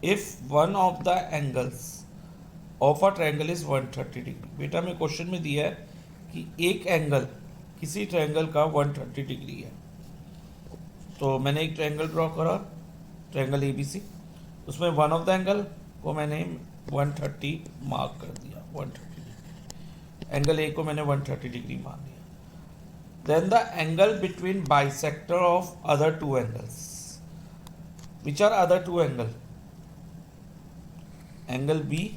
If one of the angles of a triangle is 130 degree. बेटा हमें question में दिया है कि एक एंगल किसी ट्रायंगल का 130 डिग्री है। तो मैंने एक ट्रायंगल ड्रॉ करा, ट्रायंगल ABC, उसमें वन ऑफ द एंगल को मैंने 130 मार्क कर दिया, 130 डिग्री। एंगल ए को मैंने 130 डिग्री मान लिया। Then the angle between bisector of other two angles, which are other two angle, angle B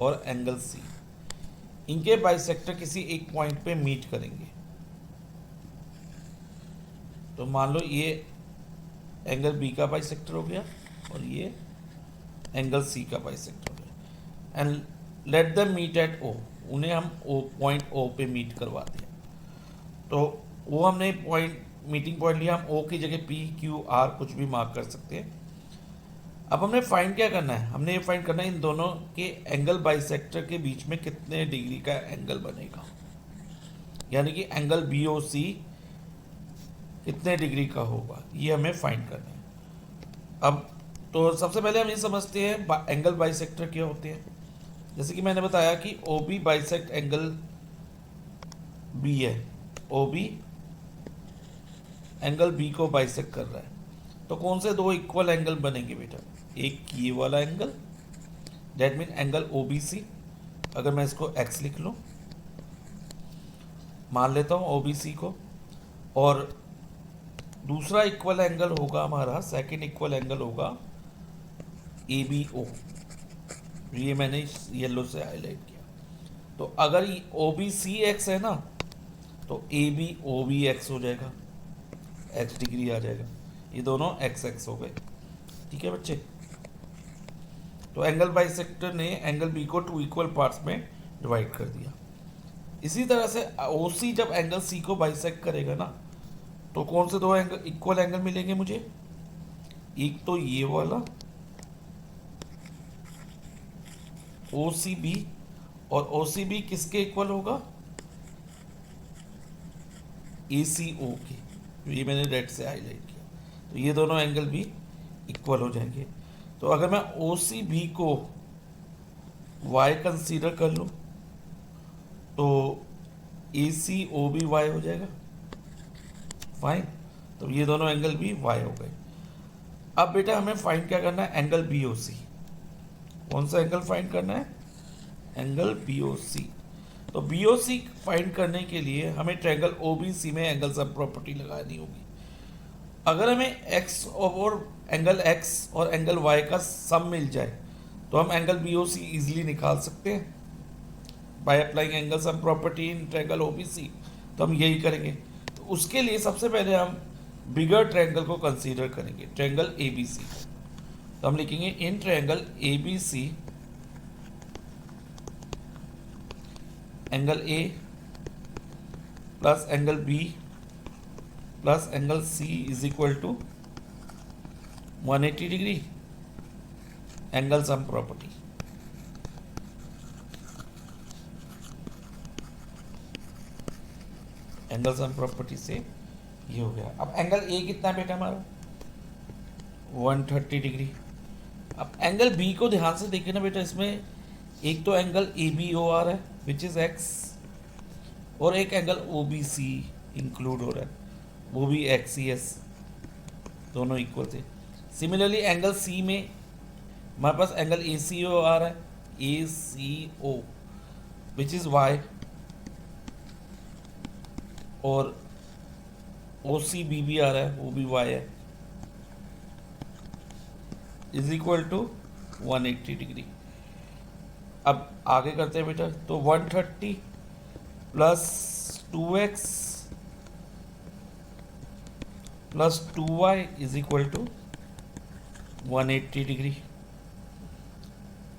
और एंगल सी, इनके बाइसेक्टर किसी एक पॉइंट पे मीट करेंगे। तो मान लो ये एंगल बी का बाइसेक्टर हो गया और ये एंगल सी का बाइसेक्टर हो गया, and let the meet at O, उन्हें हम ओ पॉइंट ओ पे मीट करवा दिया। तो वो हमने पॉइंट मीटिंग पॉइंट लिया, हम ओ की जगह पी क्यू आर कुछ भी मार्क कर सकते हैं। अब हमने फाइंड क्या करना है, हमने ये फाइंड करना है इन दोनों के एंगल बाइसेक्टर के बीच में कितने डिग्री का एंगल बनेगा, यानी कि एंगल बी ओ सी कितने डिग्री का होगा, ये हमें फाइंड करना है। अब तो सबसे पहले हम ये समझते हैं एंगल बाइसेक्टर क्या होते हैं। जैसे कि मैंने बताया कि O B bisect angle B है, ओ बी एंगल बी को बाइसेक्ट कर रहा है, तो कौन से दो इक्वल एंगल बनेंगे बेटा, एक ये वाला angle, that mean angle O B C. अगर मैं इसको एक्स लिख लूँ, मान लेता हूँ ओ बी सी को, और दूसरा इक्वल एंगल होगा हमारा, सेकंड इक्वल एंगल होगा ए बी ओ, ये मैंने येलो से हाईलाइट किया। तो अगर ओ बी सी एक्स है ना, तो A B O B x हो जाएगा, एक्स डिग्री आ जाएगा, ये दोनों एक्स एक्स हो गए। ठीक है बच्चे, तो एंगल बाइसेक्टर ने एंगल बी को टू इक्वल पार्ट्स में डिवाइड कर दिया। इसी तरह से ओ सी जब एंगल सी को बाइसेक्ट करेगा ना, तो कौन से दो एंगल इक्वल एंगल मिलेंगे मुझे, एक तो ये वाला ओ सी बी, और ओ सी बी किसके इक्वल होगा, ए सी ओ के, तो ये मैंने रेड से हाईलाइट किया। तो ये दोनों एंगल भी इक्वल हो जाएंगे। तो अगर मैं ओ सी बी को y कंसीडर कर लूँ, तो ए सी ओ बी वाई हो जाएगा, फाइन। तो ये दोनों एंगल भी y हो गए। अब बेटा हमें फाइंड क्या करना है, एंगल बी ओ सी। कौन सा एंगल फाइंड करना है, एंगल बी ओ सी। तो बी ओ सी फाइंड करने के लिए हमें ट्रायंगल ओ बी सी में एंगल सब प्रॉपर्टी लगानी होगी। अगर हमें x और एंगल x और एंगल y का सम मिल जाए, तो हम angle B O C easily निकाल सकते हैं by applying angle sum property in triangle O B C. तो हम यही करेंगे। तो उसके लिए सबसे पहले हम बिगर ट्रायंगल को कंसीडर करेंगे, ट्रायंगल ए बी सी। तो हम लिखेंगे in triangle A B C angle A plus angle B plus angle C is equal to 180 degree, angle sum property. Angle sum property से ये हो गया। अब एंगल ए कितना है बेटा हमारा, 130 डिग्री। अब एंगल बी को ध्यान से देखिए ना बेटा, इसमें एक तो angle A B O or है विच इज एक्स, और एक angle O B C include हो रहा है, वो भी एक्स सी एस, दोनों इक्वल थे। सिमिलरली एंगल सी में हमारे पास एंगल ए सी ओ आ रहा है, ए सी ओ विच इज वाई, और ओ सी बी भी आ रहा है, वो भी वाई है, इज इक्वल टू 180 डिग्री। अब आगे करते हैं बेटा, तो 130 plus 2x plus 2y is equal to 180 degree.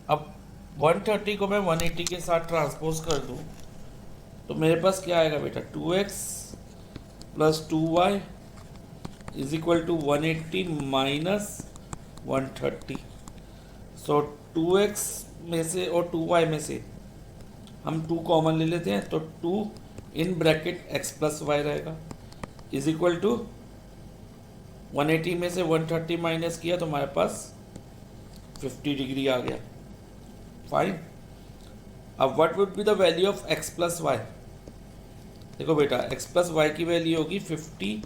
अब 130 को मैं 180 के साथ ट्रांसपोज कर दूं, तो मेरे पास क्या आएगा बेटा, 2x plus 2y is equal to 180 minus 130। So 2x में से और 2y में से हम 2 कॉमन ले लेते हैं, तो 2 in bracket x plus y रहेगा, इज इक्वल टू 180 में से 130 माइनस किया तो हमारे पास 50 डिग्री आ गया, फाइन। अब what would be the value of x plus y? देखो बेटा, x प्लस वाई की वैल्यू होगी 50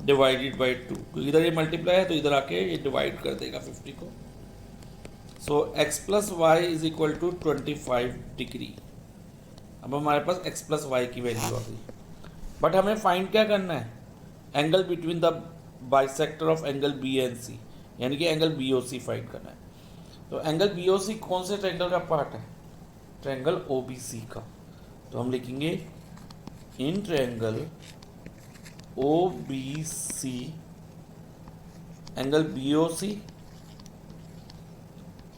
डिवाइडेड बाई 2, क्योंकि इधर ये मल्टीप्लाई है तो इधर आके ये डिवाइड कर देगा 50 को। So x plus y is equal to 25 degree. अब हमारे पास x प्लस वाई की वैल्यू आ गई, बट हमें फाइंड क्या करना है? Angle between the bisector of angle B and C, यानी कि angle B O C find करना है। तो एंगल बी ओ सी कौन से ट्रायंगल का पार्ट है? ट्रायंगल ओ बी सी का। तो हम लिखेंगे in triangle O B C angle B O C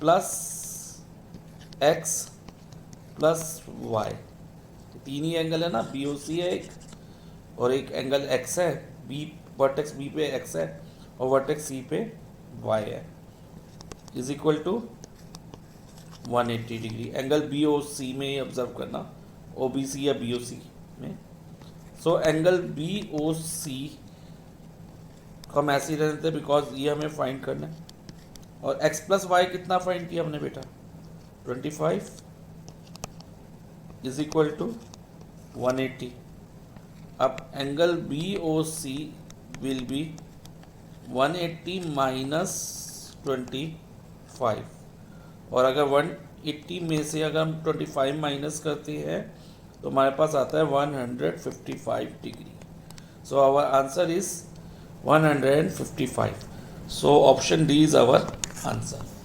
plus x plus y, तीन ही एंगल है ना, बी ओ सी है एक, और एक एंगल एक्स है, बी वर्टेक्स बी पे एक्स है और वर्टेक्स सी पे वाई है, is equal to 180 degree. Angle B O C में ही ऑब्जर्व करना, ओ बी सी या बी ओ सी में। सो एंगल बी ओ सी को हम ऐसे ही रहने देते बिकॉज ये हमें फाइंड करना है। और x प्लस वाई कितना फाइंड किया हमने बेटा? 25 इज इक्वल टू 180। अब angle B O C will be 180 minus 25, और अगर 180 में से अगर हम 25 माइनस करते हैं तो हमारे पास आता है 155 डिग्री। So our answer is 155। So option D is our answer.